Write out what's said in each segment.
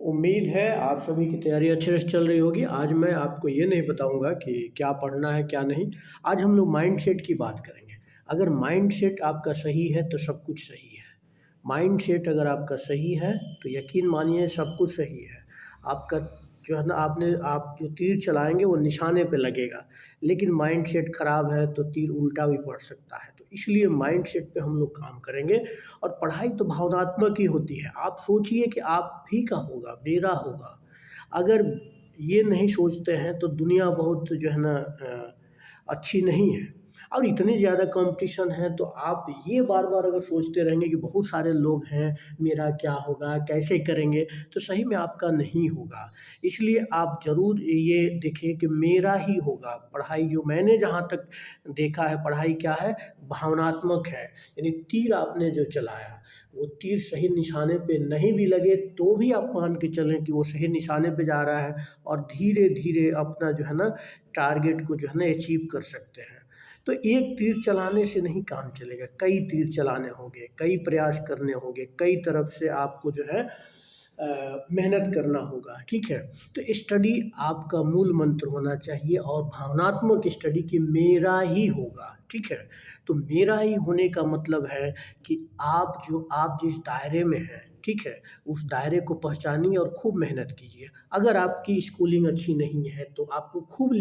उम्मीद है आप सभी की तैयारी अच्छे से चल रही होगी। आज मैं आपको ये नहीं बताऊँगा कि क्या पढ़ना है, क्या नहीं। आज हम लोग माइंडसेट की बात करेंगे। अगर माइंडसेट आपका सही है, तो सब कुछ सही है। माइंडसेट अगर आपका सही है, तो यकीन मानिए सब कुछ सही है। आपका जो है ना आप जो तीर चलाएँगे वो निशाने पे लगेगा। लेकिन माइंडसेट खराब है, तो तीर उल्टा भी पड़ सकता है। तो इसलिए माइंडसेट पे हम लोग काम करेंगे। और पढ़ाई तो भावनात्मक ही होती है। आप सोचिए कि आप ही का होगा, मेरा होगा। अगर ये नहीं सोचते हैं तो दुनिया बहुत जो है ना अच्छी नहीं है। और इतनी ज़्यादा कॉम्पिटिशन है, तो आप ये बार-बार अगर सोचते रहेंगे कि बहुत सारे लोग हैं, मेरा क्या होगा, कैसे करेंगे, तो सही में आपका नहीं होगा। इसलिए आप ज़रूर ये देखें कि मेरा ही होगा। पढ़ाई जो मैंने जहाँ तक देखा है, पढ़ाई क्या है, भावनात्मक है। यानी तीर आपने जो चलाया, वो तीर सही निशाने पे नहीं भी लगे तो भी आप मान के चलें कि वो सही निशाने पे जा रहा है, और धीरे-धीरे अपना जो है ना टारगेट को जो है ना अचीव कर सकते हैं। तो एक तीर चलाने से नहीं काम चलेगा, कई तीर चलाने होंगे, कई प्रयास करने होंगे, कई तरफ से आपको जो है मेहनत करना होगा, ठीक है? तो स्टडी आपका मूल मंत्र होना चाहिए, और भावनात्मक स्टडी कि मेरा ही होगा, ठीक है? तो मेरा ही होने का मतलब है कि आप जिस दायरे में हैं, ठीक है? उस दायरे को पहचानिए और खूब मेहनत कीजिए। अगर आपकी स्कूलिंग अच्छी नहीं है, तो आपको खूब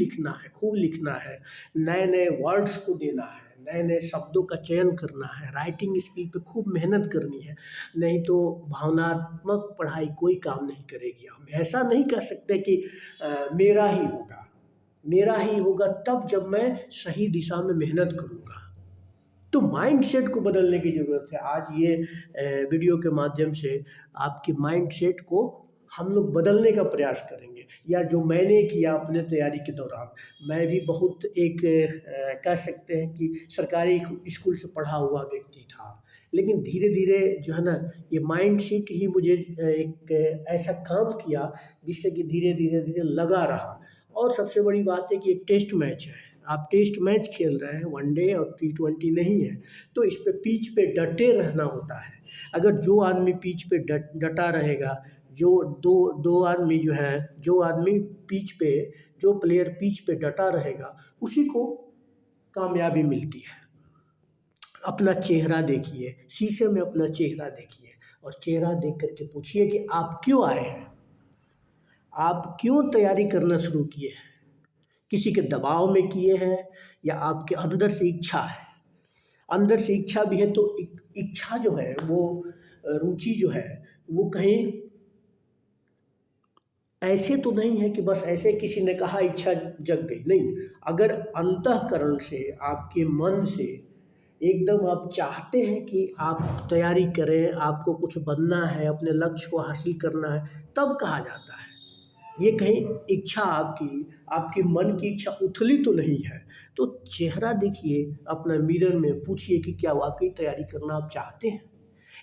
लिखना है, नए-नए वर्ड्स को देना है, नए-नए शब्दों का चयन करना है, राइटिंग स्किल पे खूब मेहनत करनी है। नहीं तो भावनात्मक पढ़ाई कोई काम नहीं करेगी। हम ऐसा नहीं कह सकते कि मेरा ही होगा तब जब मैं सही दिशा में मेहनत करूँगा। तो माइंडसेट को बदलने की ज़रूरत है। आज ये वीडियो के माध्यम से आपके माइंडसेट को हम लोग बदलने का प्रयास करेंगे, या जो मैंने किया अपने तैयारी के दौरान। मैं भी बहुत एक कह सकते हैं कि सरकारी स्कूल से पढ़ा हुआ व्यक्ति था। लेकिन धीरे-धीरे जो है ना, ये माइंडसेट ही मुझे एक ऐसा काम किया जिससे कि धीरे-धीरे लगा रहा। और सबसे बड़ी बात है कि एक टेस्ट मैच है। आप टेस्ट मैच खेल रहे हैं, वनडे और टी20 नहीं है, तो इस पे पिच पे डटे रहना होता है। अगर जो आदमी पिच पे डटा रहेगा, जो दो दो आदमी जो हैं, जो आदमी पिच पे जो प्लेयर पिच पे डटा रहेगा, उसी को कामयाबी मिलती है। अपना चेहरा देखिए, शीशे में अपना चेहरा देखिए, और चेहरा देख कर के पूछिए कि आप क्यों आए हैं? आप क्यों तैयारी करना शुरू किए हैं? किसी के दबाव में किए हैं, या आपके अंदर से इच्छा है? अंदर से इच्छा भी है, तो इच्छा जो है वो रुचि जो है वो कहीं ऐसे तो नहीं है कि बस ऐसे किसी ने कहा इच्छा जग गई, नहीं। अगर अंतःकरण से, आपके मन से एकदम आप चाहते हैं कि आप तैयारी करें, आपको कुछ बनना है, अपने लक्ष्य को हासिल करना है, तब कहा जाता है। ये कहीं इच्छा आपकी मन की इच्छा उथली तो नहीं है। तो चेहरा देखिए अपना मिरर में, पूछिए कि क्या वाक़ई तैयारी करना आप चाहते हैं?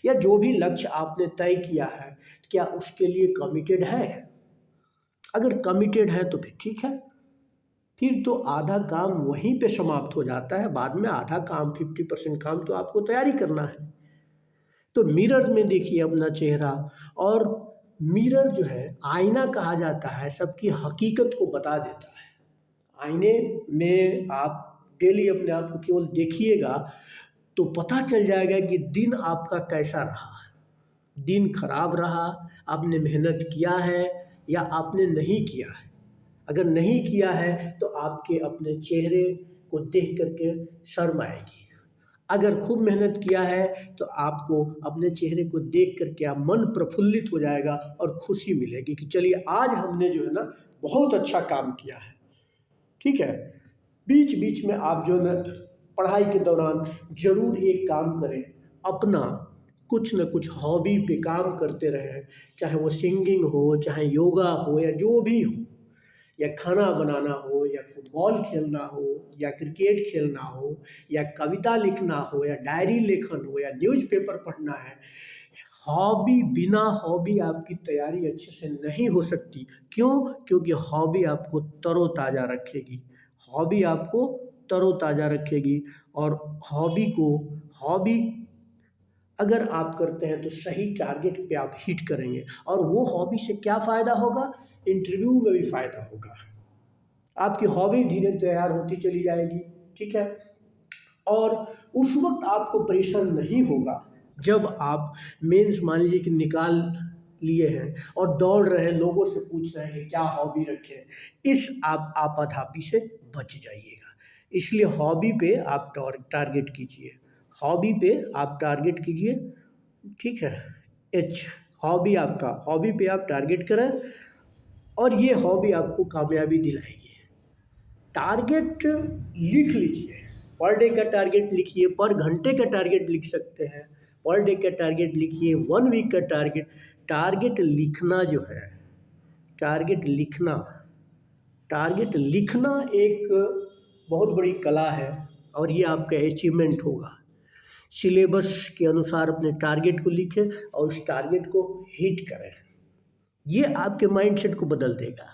या जो भी लक्ष्य आपने तय किया है, क्या उसके लिए कमिटेड है? अगर कमिटेड है तो फिर ठीक है। फिर तो आधा काम वहीं पे समाप्त हो जाता है, बाद में आधा काम 50% काम तो आपको तैयारी करना है। तो मिरर में देखिए अपना चेहरा। और मिरर जो है आईना कहा जाता है, सबकी हकीकत को बता देता है। आईने में आप डेली अपने आप को केवल देखिएगा, तो पता चल जाएगा कि दिन आपका कैसा रहा। दिन खराब रहा, आपने मेहनत किया है या आपने नहीं किया है। अगर नहीं किया है तो आपके अपने चेहरे को देख कर के शर्म आएगी। अगर खूब मेहनत किया है तो आपको अपने चेहरे को देख कर के आप मन प्रफुल्लित हो जाएगा, और खुशी मिलेगी कि चलिए आज हमने जो है ना बहुत अच्छा काम किया है, ठीक है? बीच-बीच में आप जो है ना पढ़ाई के दौरान ज़रूर एक काम करें, अपना कुछ न कुछ हॉबी पे काम करते रहें, चाहे वो सिंगिंग हो, चाहे योगा हो, या जो भी हो, या खाना बनाना हो, या फुटबॉल खेलना हो, या क्रिकेट खेलना हो, या कविता लिखना हो, या डायरी लेखन हो, या न्यूज़पेपर पढ़ना है। बिना हॉबी आपकी तैयारी अच्छे से नहीं हो सकती। क्यों? क्योंकि हॉबी आपको तरोताज़ा रखेगी। हॉबी आपको तरोताज़ा रखेगी, और हॉबी अगर आप करते हैं तो सही टारगेट पे आप हिट करेंगे, और वो हॉबी से क्या फ़ायदा होगा, इंटरव्यू में भी फ़ायदा होगा। आपकी हॉबी धीरे तैयार होती चली जाएगी, ठीक है। और उस वक्त आपको प्रेशर नहीं होगा जब आप मेंस मान लीजिए कि निकाल लिए हैं और दौड़ रहे हैं, लोगों से पूछ रहे हैं कि क्या हॉबी रखें, इस आप आपाधापी से बच जाइएगा। इसलिए हॉबी पे आप टारगेट कीजिए, हॉबी पे आप टारगेट कीजिए, ठीक है। एच हॉबी पे आप टारगेट करें और ये हॉबी आपको कामयाबी दिलाएगी। टारगेट लिख लीजिए, पर डे का टारगेट लिखिए, पर घंटे का टारगेट लिख सकते हैं, पर डे का टारगेट लिखिए, 1 वीक का टारगेट। टारगेट लिखना जो है, टारगेट लिखना टारगेट लिखना एक बहुत बड़ी कला है, और ये आपका अचीवमेंट होगा। सिलेबस के अनुसार अपने टारगेट को लिखें और उस टारगेट को हिट करें, ये आपके माइंडसेट को बदल देगा।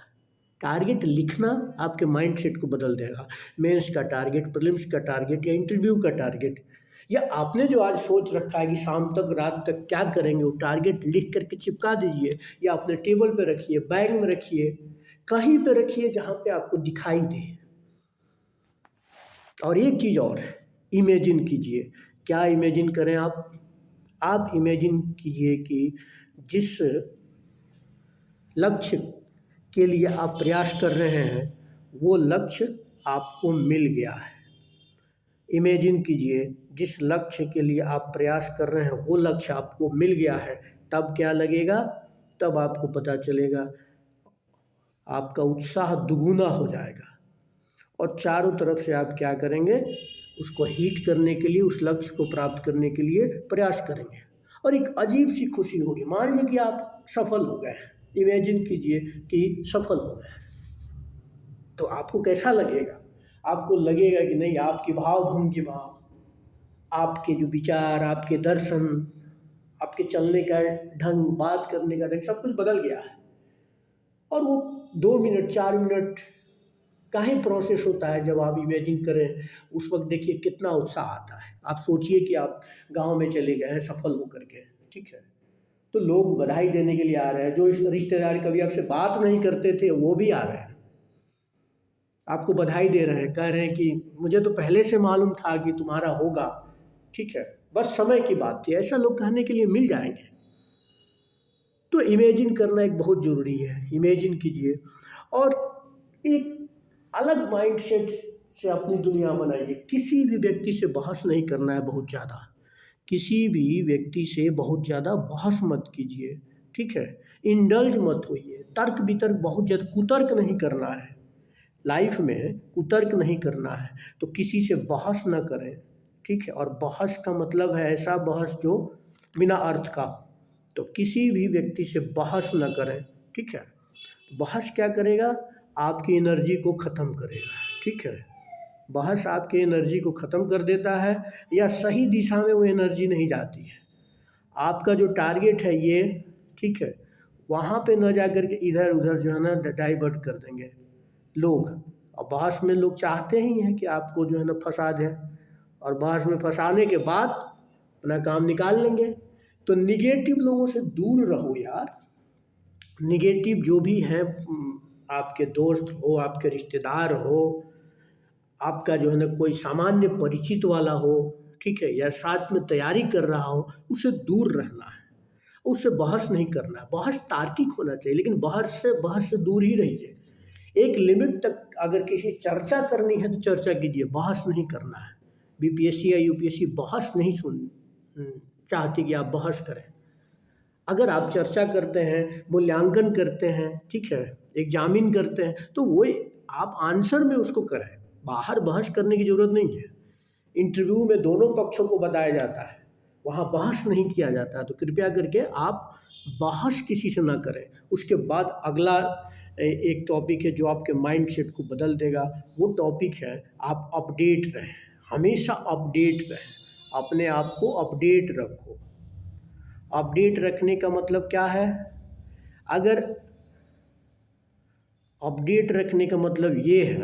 टारगेट लिखना आपके माइंडसेट को बदल देगा। मेंस का टारगेट, प्रीलिम्स का टारगेट या इंटरव्यू का टारगेट, या आपने जो आज सोच रखा है कि शाम तक रात तक क्या करेंगे, वो टारगेट लिख करके चिपका दीजिए, या अपने टेबल पे रखिए, बैग में रखिए, कहीं पे रखिए जहाँ पे आपको दिखाई दे। और एक चीज़ और, इमेजिन कीजिए। क्या इमेजिन करें आप इमेजिन कीजिए कि जिस लक्ष्य के लिए आप प्रयास कर रहे हैं वो लक्ष्य आपको मिल गया है। इमेजिन कीजिए, जिस लक्ष्य के लिए आप प्रयास कर रहे हैं वो लक्ष्य आपको मिल गया है, तब क्या लगेगा, तब आपको पता चलेगा, आपका उत्साह दुगुना हो जाएगा और चारों तरफ से आप क्या करेंगे, उसको हिट करने के लिए, उस लक्ष्य को प्राप्त करने के लिए प्रयास करेंगे, और एक अजीब सी खुशी होगी। मान लीजिए कि आप सफल हो गए, इमेजिन कीजिए कि सफल हो गए, तो आपको कैसा लगेगा, आपको लगेगा कि नहीं, आपकी भावभंगिमा, आपके जो विचार, आपके दर्शन, आपके चलने का ढंग, बात करने का ढंग, सब कुछ बदल गया है। और वो 2 मिनट 4 मिनट का ही प्रोसेस होता है। जब आप इमेजिन करें उस वक्त देखिए कितना उत्साह आता है। आप सोचिए कि आप गांव में चले गए हैं सफल होकर के, ठीक है, तो लोग बधाई देने के लिए आ रहे हैं, जो इस रिश्तेदार कभी आपसे बात नहीं करते थे वो भी आ रहे हैं, आपको बधाई दे रहे हैं, कह रहे हैं कि मुझे तो पहले से मालूम था कि तुम्हारा होगा, ठीक है, बस समय की बात थी। ऐसा लोग कहने के लिए मिल जाएंगे। तो इमेजिन करना एक बहुत ज़रूरी है, इमेजिन कीजिए और एक अलग माइंडसेट से अपनी दुनिया बनाइए। किसी भी व्यक्ति से बहस नहीं करना है बहुत ज़्यादा, किसी भी व्यक्ति से बहुत ज़्यादा बहस मत कीजिए, ठीक है। इंडल्ज मत होइए, तर्क वितर्क बहुत ज़्यादा, कुतर्क नहीं करना है लाइफ में, कुतर्क नहीं करना है, तो किसी से बहस ना करें, ठीक है। और बहस का मतलब है ऐसा बहस जो बिना अर्थ का हो, तो किसी भी व्यक्ति से बहस ना करें, ठीक है। बहस क्या करेगा, आपकी एनर्जी को ख़त्म करेगा, ठीक है। बहस आपकी एनर्जी को ख़त्म कर देता है, या सही दिशा में वो एनर्जी नहीं जाती है। आपका जो टारगेट है ये, ठीक है, वहाँ पे न जा कर के इधर उधर जो है ना डाइवर्ट कर देंगे लोग। और बहस में लोग चाहते ही हैं कि आपको जो है ना फंसा दें, और बहस में फंसाने के बाद अपना काम निकाल लेंगे। तो निगेटिव लोगों से दूर रहो यार। निगेटिव जो भी हैं, आपके दोस्त हो, आपके रिश्तेदार हो, आपका जो है ना कोई सामान्य परिचित वाला हो, ठीक है, या साथ में तैयारी कर रहा हो, उससे दूर रहना है, उससे बहस नहीं करना है। बहस तार्किक होना चाहिए, लेकिन बहस से दूर ही रहिए। एक लिमिट तक अगर किसी चर्चा करनी है तो चर्चा कीजिए, बहस नहीं करना है। बीपीएससी या यूपीएससी बहस नहीं चाहती कि आप बहस करें। अगर आप चर्चा करते हैं, मूल्यांकन करते हैं, ठीक है, एग्जामिन करते हैं, तो वो आप आंसर में उसको करें, बाहर बहस करने की ज़रूरत नहीं है। इंटरव्यू में दोनों पक्षों को बताया जाता है, वहाँ बहस नहीं किया जाता है। तो कृपया करके आप बहस किसी से ना करें। उसके बाद अगला एक टॉपिक है जो आपके माइंडसेट को बदल देगा। वो टॉपिक है, आप अपडेट रहें, हमेशा अपडेट रहें, अपने आप को अपडेट रखो। अपडेट रखने का मतलब क्या है, अगर अपडेट रखने का मतलब ये है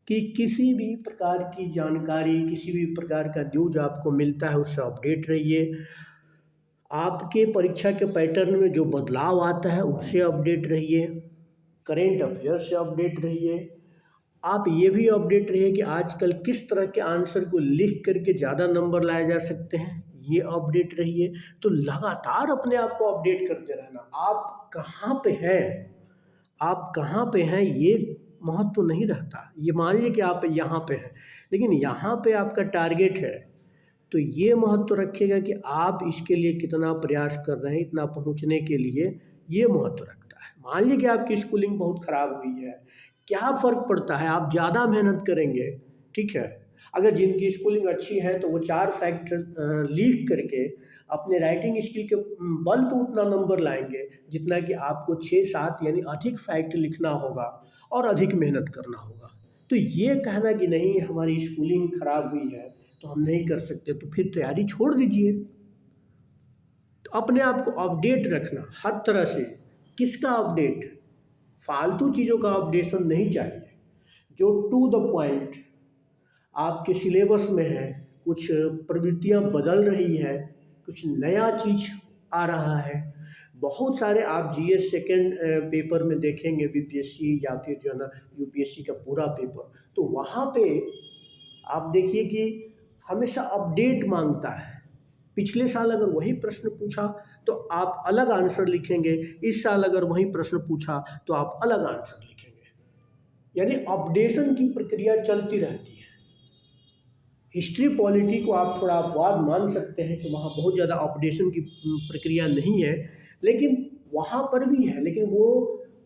कि किसी भी प्रकार की जानकारी, किसी भी प्रकार का न्यूज़ आपको मिलता है उससे अपडेट रहिए। आपके परीक्षा के पैटर्न में जो बदलाव आता है उससे अपडेट रहिए। करेंट अफेयर से अपडेट रहिए। आप ये भी अपडेट रहिए कि आजकल किस तरह के आंसर को लिख करके ज़्यादा नंबर लाए जा सकते हैं, ये अपडेट रहिए। तो लगातार अपने आप को अपडेट करते रहना। आप कहाँ पे हैं, आप कहाँ पे हैं ये महत्व तो नहीं रहता। ये मान लीजिए कि आप यहाँ पे हैं, लेकिन यहाँ पे आपका टारगेट है, तो ये महत्व रखिएगा कि आप इसके लिए कितना प्रयास कर रहे हैं, इतना पहुँचने के लिए, ये महत्व रखता है। मान लीजिए कि आपकी स्कूलिंग बहुत ख़राब हुई है, क्या फ़र्क पड़ता है, आप ज़्यादा मेहनत करेंगे, ठीक है। अगर जिनकी स्कूलिंग अच्छी है तो वो 4 फैक्ट लिख करके अपने राइटिंग स्किल के बल पे उतना नंबर लाएंगे जितना कि आपको 6-7 यानी अधिक फैक्ट लिखना होगा और अधिक मेहनत करना होगा। तो ये कहना कि नहीं हमारी स्कूलिंग खराब हुई है तो हम नहीं कर सकते, तो फिर तैयारी छोड़ दीजिए। तो अपने आप को अपडेट रखना हर तरह से। किसका अपडेट? फालतू चीज़ों का अपडेशन नहीं चाहिए। जो टू द पॉइंट आपके सिलेबस में है, कुछ प्रवृत्तियां बदल रही है, कुछ नया चीज़ आ रहा है। बहुत सारे आप जीएस सेकेंड पेपर में देखेंगे, बीपीएससी या फिर जो है ना यूपीएससी का पूरा पेपर, तो वहाँ पे आप देखिए कि हमेशा अपडेट मांगता है। पिछले साल अगर वही प्रश्न पूछा तो आप अलग आंसर लिखेंगे, इस साल अगर वही प्रश्न पूछा तो आप अलग आंसर लिखेंगे। यानी अपडेशन की प्रक्रिया चलती रहती है। हिस्ट्री पॉलिटी को आप थोड़ा अपवाद मान सकते हैं कि वहाँ बहुत ज़्यादा अपडेशन की प्रक्रिया नहीं है, लेकिन वहाँ पर भी है, लेकिन वो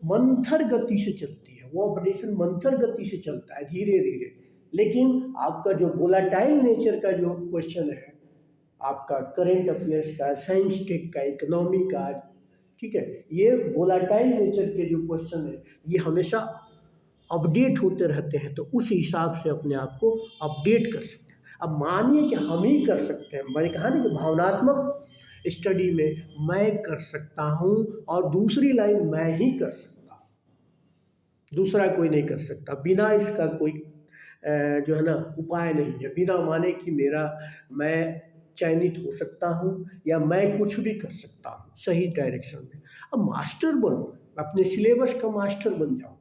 मंथर गति से चलती है। वो अपडेशन मंथर गति से चलता है, धीरे धीरे। लेकिन आपका जो वोलाटाइल नेचर का जो क्वेश्चन है, आपका करेंट अफेयर्स का, साइंस टेक का, इकोनॉमी का, ठीक है, ये वोलाटाइल नेचर के जो क्वेश्चन है ये हमेशा अपडेट होते रहते हैं। तो उस हिसाब से अपने आप को अपडेट कर सकते हैं। अब मानिए कि हम ही कर सकते हैं, मैंने कहा ना कि भावनात्मक स्टडी में मैं कर सकता हूँ और दूसरी लाइन मैं ही कर सकता हूँ, दूसरा कोई नहीं कर सकता। बिना इसका कोई जो है ना उपाय नहीं है। बिना माने कि मैं चयनित हो सकता हूँ या मैं कुछ भी कर सकता हूँ सही डायरेक्शन में। अब मास्टर बनो, अपने सिलेबस का मास्टर बन जाओ।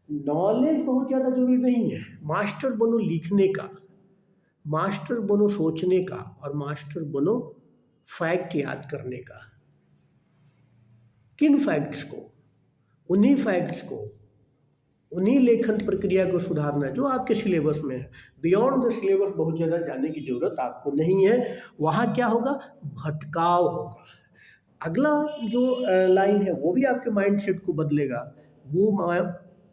नॉलेज बहुत ज़्यादा जरूरी नहीं है, मास्टर बनो लिखने का, मास्टर बनो सोचने का, और मास्टर बनो फैक्ट याद करने का। किन फैक्ट्स को? उन्हीं फैक्ट्स को, उन्हीं लेखन प्रक्रिया को सुधारना है जो आपके सिलेबस में है। बियॉन्ड द सिलेबस बहुत ज़्यादा जाने की ज़रूरत आपको नहीं है। वहाँ क्या होगा? भटकाव होगा। अगला जो लाइन है वो भी आपके माइंडसेट को बदलेगा। वो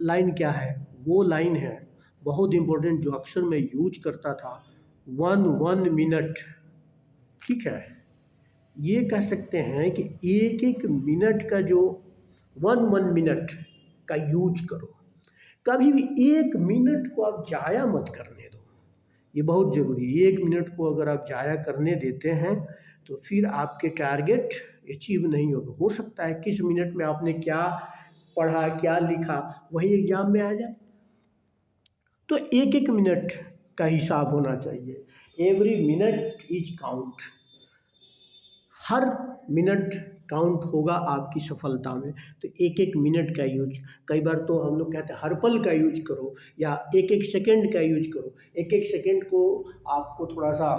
लाइन क्या है? वो लाइन है बहुत इंपॉर्टेंट, जो अक्सर मैं यूज करता था, 1 मिनट। ठीक है, ये कह सकते हैं कि एक एक मिनट का जो 1 मिनट का यूज करो। कभी भी 1 मिनट को आप जाया मत करने दो, ये बहुत ज़रूरी है। 1 मिनट को अगर आप जाया करने देते हैं तो फिर आपके टारगेट अचीव नहीं होगा। हो सकता है किस मिनट में आपने क्या पढ़ा, क्या लिखा, वही एग्जाम में आ जाए। तो एक एक मिनट का हिसाब होना चाहिए। Every minute is count. Her minute count होगा आपकी सफलता में। तो एक एक मिनट का यूज, कई बार तो हम लोग कहते हैं हर पल का यूज करो या एक एक सेकंड का यूज करो। एक एक सेकंड को आपको थोड़ा सा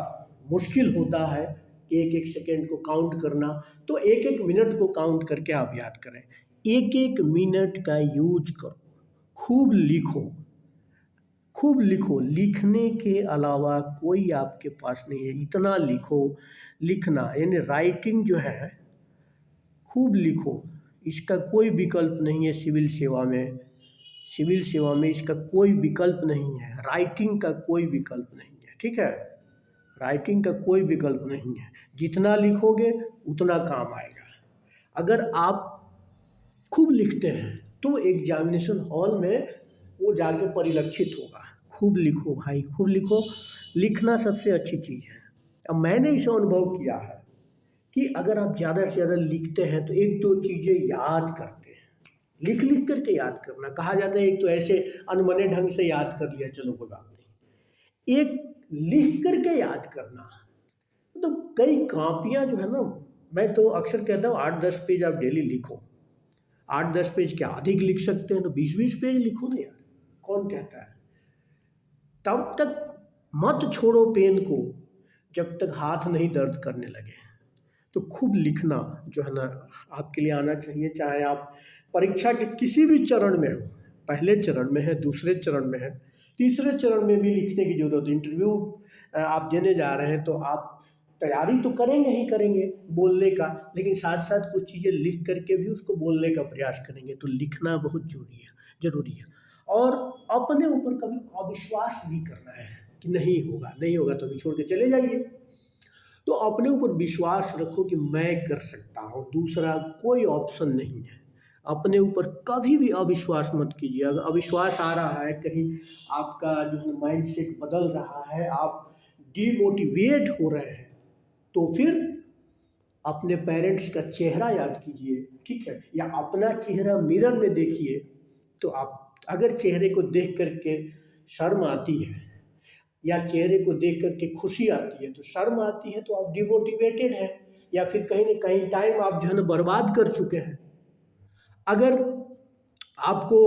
मुश्किल होता है कि एक एक सेकंड को काउंट करना, तो एक एक मिनट को काउंट करके आप याद करें। एक एक मिनट का यूज करो, खूब लिखो, खूब लिखो। लिखने के अलावा कोई आपके पास नहीं है, इतना लिखो। लिखना यानी राइटिंग जो है, खूब लिखो, इसका कोई विकल्प नहीं है सिविल सेवा में। सिविल सेवा में इसका कोई विकल्प नहीं है, राइटिंग का कोई विकल्प नहीं है। ठीक है, राइटिंग का कोई विकल्प नहीं है। जितना लिखोगे उतना काम आएगा। अगर आप खूब लिखते हैं तो एग्जामिनेशन हॉल में वो जाके परिलक्षित होगा। खूब लिखो भाई, खूब लिखो। लिखना सबसे अच्छी चीज़ है। अब मैंने इसे अनुभव किया है कि अगर आप ज़्यादा से ज़्यादा लिखते हैं तो एक दो चीज़ें याद करते हैं। लिख लिख करके याद करना। कहा जाता है एक तो ऐसे अनमने ढंग से याद कर लिया, चलो कोई बात नहीं, एक लिख करके याद करना। तो कई कापियाँ जो है ना, मैं तो अक्सर कहता हूँ 8-10 पेज आप डेली लिखो। 8-10 पेज क्या अधिक लिख सकते हैं तो 20-20 पेज लिखो ना यार, कौन कहता है। तब तक मत छोड़ो पेन को जब तक हाथ नहीं दर्द करने लगे। तो खूब लिखना जो है ना आपके लिए आना चाहिए, चाहे आप परीक्षा के किसी भी चरण में हो, पहले चरण में है, दूसरे चरण में है, तीसरे चरण में भी लिखने की जरूरत है। इंटरव्यू आप देने जा रहे हैं तो आप तैयारी तो करेंगे ही करेंगे बोलने का, लेकिन साथ साथ कुछ चीज़ें लिख करके भी उसको बोलने का प्रयास करेंगे। तो लिखना बहुत जरूरी है। और अपने ऊपर कभी अविश्वास भी करना है कि नहीं होगा, नहीं होगा तो भी छोड़ के चले जाइए। तो अपने ऊपर विश्वास रखो कि मैं कर सकता हूँ, दूसरा कोई ऑप्शन नहीं है। अपने ऊपर कभी भी अविश्वास मत कीजिए। अगर अविश्वास आ रहा है, कहीं आपका जो है माइंड सेट बदल रहा है, आप डिमोटिवेट हो रहे हैं, तो फिर अपने पेरेंट्स का चेहरा याद कीजिए, ठीक है, या अपना चेहरा मिरर में देखिए। तो आप अगर चेहरे को देख करके शर्म आती है या चेहरे को देख करके खुशी आती है, तो शर्म आती है तो आप डिमोटिवेटेड हैं, या फिर कहीं ना कहीं टाइम आप जो है ना बर्बाद कर चुके हैं। अगर आपको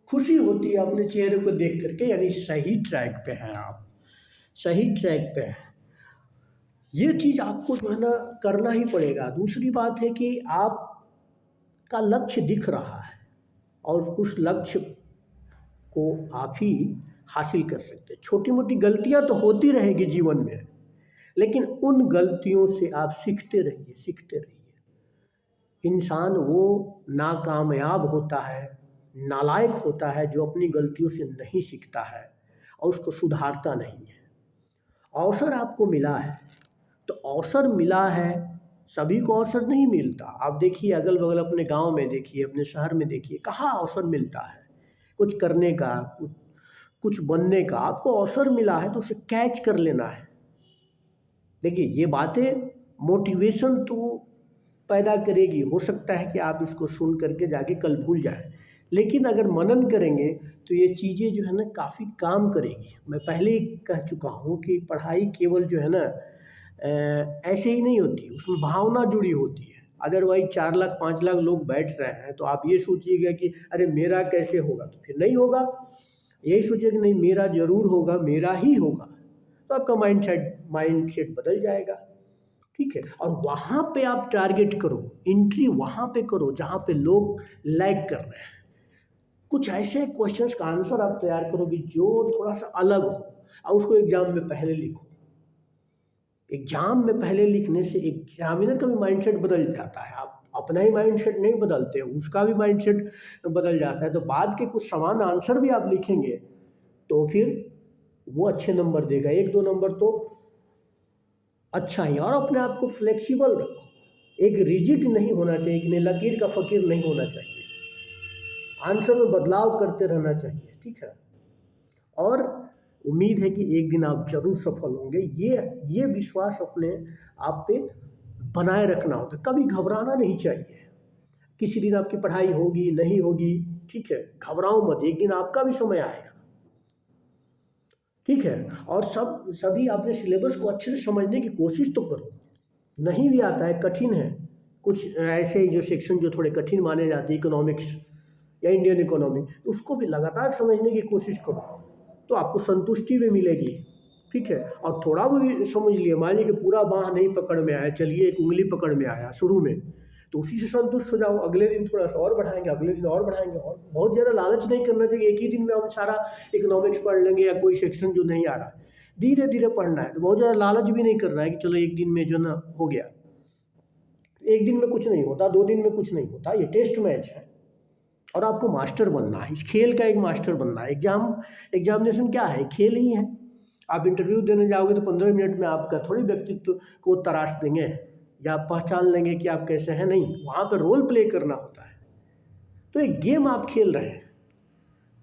खुशी होती है अपने चेहरे को देख करके, यानी सही ट्रैक पे हैं आप, सही ट्रैक पे हैं। ये चीज़ आपको जो है ना करना ही पड़ेगा। दूसरी बात है कि आपका लक्ष्य दिख रहा है और उस लक्ष्य को आप ही हासिल कर सकते हैं। छोटी मोटी गलतियां तो होती रहेगी जीवन में, लेकिन उन गलतियों से आप सीखते रहिए, सीखते रहिए। इंसान वो नाकामयाब होता है, नालायक होता है जो अपनी गलतियों से नहीं सीखता है और उसको सुधारता नहीं है। अवसर आपको मिला है तो अवसर मिला है, सभी को अवसर नहीं मिलता। आप देखिए अगल बगल अपने गांव में देखिए, अपने शहर में देखिए, कहाँ अवसर मिलता है कुछ करने का, कुछ बनने का। आपको अवसर मिला है तो उसे कैच कर लेना है। देखिए ये बातें मोटिवेशन तो पैदा करेगी, हो सकता है कि आप इसको सुन करके जाके कल भूल जाए, लेकिन अगर मनन करेंगे तो ये चीज़ें जो है ना काफ़ी काम करेगी। मैं पहले ही कह चुका हूँ कि पढ़ाई केवल जो है ना ऐसे ही नहीं होती, उसमें भावना जुड़ी होती है। अदरवाइज 4 लाख 5 लाख लोग बैठ रहे हैं तो आप ये सोचिएगा कि अरे मेरा कैसे होगा, तो फिर नहीं होगा। यही सोचिए कि नहीं मेरा जरूर होगा, मेरा ही होगा, तो आपका माइंड सेट बदल जाएगा, ठीक है। और वहाँ पे आप टारगेट करो, एंट्री वहाँ पे करो जहाँ पे लोग लैग कर रहे हैं। कुछ ऐसे क्वेश्चंस का आंसर आप तैयार करोगे जो थोड़ा सा अलग हो, और उसको एग्जाम में पहले लिखो। एग्जाम में पहले लिखने से एग्जामिनर का भी माइंडसेट बदल जाता है। आप अपना ही माइंडसेट नहीं बदलते, उसका भी माइंडसेट बदल जाता है। तो बाद के कुछ समान आंसर भी आप लिखेंगे तो फिर वो अच्छे नंबर देगा, 1-2 नंबर तो अच्छा ही। और अपने आप को फ्लेक्सिबल रखो, एक रिजिड नहीं होना चाहिए कि नहीं लकीर का फकीर नहीं होना चाहिए, आंसर में बदलाव करते रहना चाहिए, ठीक है। और उम्मीद है कि एक दिन आप जरूर सफल होंगे। ये विश्वास अपने आप पे बनाए रखना होता है, कभी घबराना नहीं चाहिए। किसी दिन आपकी पढ़ाई होगी नहीं होगी, ठीक है, घबराओ मत, एक दिन आपका भी समय आएगा, ठीक है। और सभी अपने सिलेबस को अच्छे से समझने की कोशिश तो करो। नहीं भी आता है, कठिन है, कुछ ऐसे जो सेक्शन जो थोड़े कठिन माने जाते हैं, इकोनॉमिक्स या इंडियन इकोनॉमी, उसको भी लगातार समझने की कोशिश करो तो आपको संतुष्टि भी मिलेगी, ठीक है। और थोड़ा भी समझ लिए, मान लीजिए कि पूरा बाँह नहीं पकड़ में आया, चलिए एक उंगली पकड़ में आया शुरू में, तो उसी से संतुष्ट हो जाओ। अगले दिन थोड़ा सा और बढ़ाएंगे, अगले दिन और बढ़ाएंगे। और बहुत ज़्यादा लालच नहीं करना चाहिए एक ही दिन में हम सारा इकोनॉमिक्स पढ़ लेंगे या कोई सेक्शन जो नहीं आ रहा है, धीरे धीरे पढ़ना है। तो बहुत ज़्यादा लालच भी नहीं करना है कि चलो एक दिन में जो ना हो गया। एक दिन में कुछ नहीं होता, 2 दिन में कुछ नहीं होता, ये टेस्ट मैच है और आपको मास्टर बनना है, इस खेल का एक मास्टर बनना है। एग्जामिनेशन क्या है, खेल ही है। आप इंटरव्यू देने जाओगे तो 15 मिनट में आपका थोड़ी व्यक्तित्व को तराश देंगे या पहचान लेंगे कि आप कैसे हैं, नहीं, वहाँ पर रोल प्ले करना होता है। तो एक गेम आप खेल रहे हैं,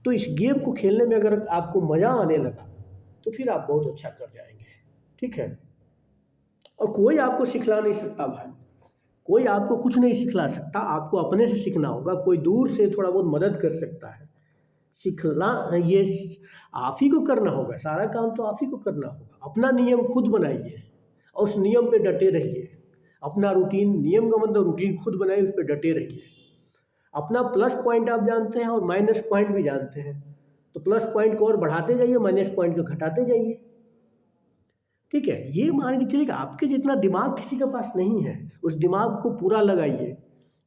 तो इस गेम को खेलने में अगर आपको मज़ा आने लगा तो फिर आप बहुत अच्छा कर जाएंगे, ठीक है। और कोई आपको सिखला नहीं सकता भाई, कोई आपको कुछ नहीं सिखला सकता, आपको अपने से सीखना होगा। कोई दूर से थोड़ा बहुत मदद कर सकता है, सीखना ये आप ही को करना होगा, सारा काम तो आप ही को करना होगा। अपना नियम खुद बनाइए और उस नियम पे डटे रहिए। अपना रूटीन, नियम का मतलब रूटीन खुद बनाइए, उस पर डटे रहिए। अपना प्लस पॉइंट आप जानते हैं और माइनस पॉइंट भी जानते हैं, तो प्लस पॉइंट को और बढ़ाते जाइए, माइनस पॉइंट को घटाते जाइए। ठीक है, ये मान के चलिए कि आपके जितना दिमाग किसी के पास नहीं है, उस दिमाग को पूरा लगाइए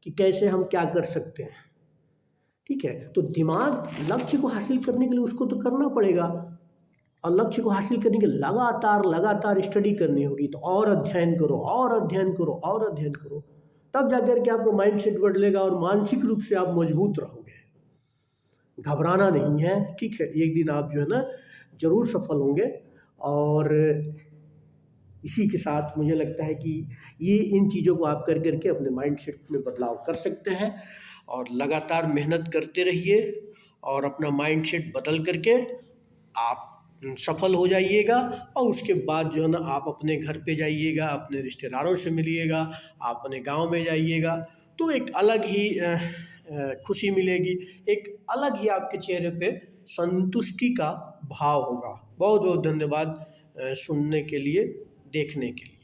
कि कैसे हम क्या कर सकते हैं। ठीक है, तो दिमाग लक्ष्य को हासिल करने के लिए उसको तो करना पड़ेगा, और लक्ष्य को हासिल करने के लिए लगातार लगातार स्टडी करनी होगी। तो और अध्ययन करो, और अध्ययन करो, और अध्ययन करो, तब जाकर के आपको माइंड सेट बदलेगा और मानसिक रूप से आप मजबूत रहोगे। घबराना नहीं है, ठीक है, एक दिन आप जो है ना जरूर सफल होंगे। और इसी के साथ मुझे लगता है कि ये इन चीज़ों को आप कर करके अपने माइंड सेट में बदलाव कर सकते हैं, और लगातार मेहनत करते रहिए और अपना माइंड सेट बदल करके आप सफल हो जाइएगा। और उसके बाद जो है ना आप अपने घर पे जाइएगा, अपने रिश्तेदारों से मिलिएगा, आप अपने गांव में जाइएगा, तो एक अलग ही खुशी मिलेगी, एक अलग ही आपके चेहरे पे संतुष्टि का भाव होगा। बहुत बहुत धन्यवाद सुनने के लिए, देखने के लिए।